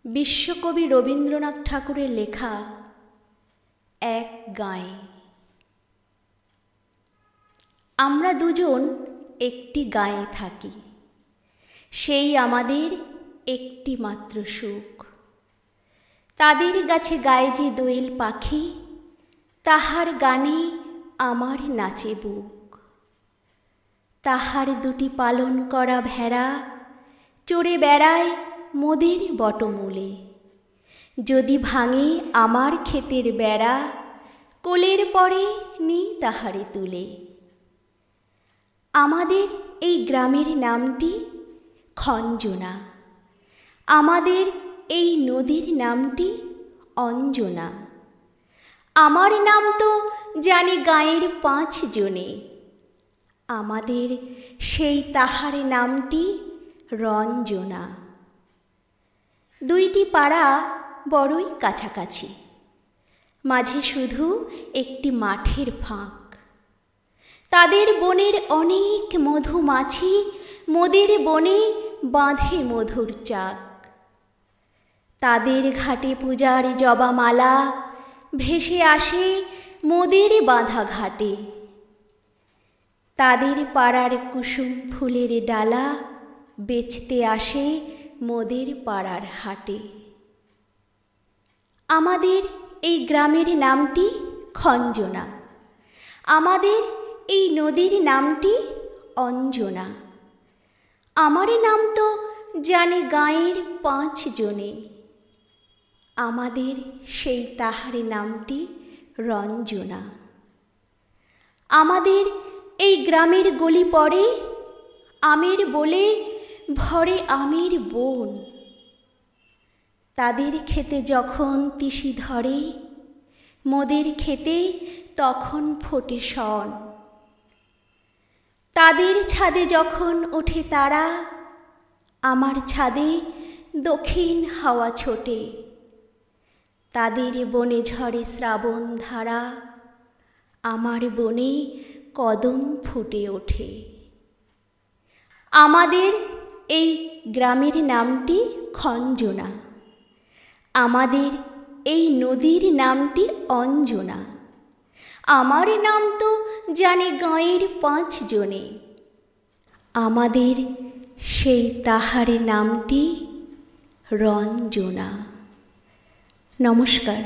বিশ্বকবি রবীন্দ্রনাথ ঠাকুরের লেখা এক গাঁয়ে। আমরা দুজন একটি গাঁয়ে থাকি, সেই আমাদের একটি মাত্র সুখ। তাদের গাছে গায়ে যে দোয়েল পাখি, তাহার গানে আমার নাচে বুক। তাহার দুটি পালন করা ভেড়া চড়ে বেড়ায় মোদের বটমূলে। যদি ভাঙে আমার ক্ষেতের বেড়া, কোলের পরে নিই তাহারে তুলে। আমাদের এই গ্রামের নামটি খঞ্জনা, আমাদের এই নদীর নামটি অঞ্জনা। আমার নাম তো জানে গাঁয়ের 5 জনে, আমাদের সেই তাহার নামটি রঞ্জনা। দুইটি পাড়া বড়ই কাছাকাছি, মাঝে শুধু একটি মাঠের ফাঁক। তাদের বনের অনেক মধুমাছি মোদের বনে বাঁধে মধুর চাক। তাদের ঘাটে পূজার জবামালা ভেসে আসে মোদের বাঁধা ঘাটে। তাদের পাড়ার কুসুম ফুলের ডালা বেচতে আসে মোদের পাড়ার হাটে। আমাদের এই গ্রামের নামটি খঞ্জনা, আমাদের এই নদীর নামটি অঞ্জনা। আমার নাম তো জানে গাঁয়ের 5 জনে, আমাদের সেই তাহার নামটি রঞ্জনা। আমাদের এই গ্রামের গলি পড়ে আমের বলে ভরে আমের বন। তাদের খেতে যখন তিসি ধরে, মোদের খেতে তখন ফোটে শন। তাদের ছাদে যখন ওঠে তারা, আমার ছাদে দক্ষিণ হাওয়া ছোটে। তাদের বনে ঝরে শ্রাবণ ধারা, আমার বনে কদম ফুটে ওঠে। আমাদের এই গ্রামের নামটি খঞ্জনা, আমাদের এই নদীর নামটি অঞ্জনা। আমার নাম তো জানে গাঁয়ের 5 জনে, আমাদের সেই তাহার নামটি রঞ্জনা। নমস্কার।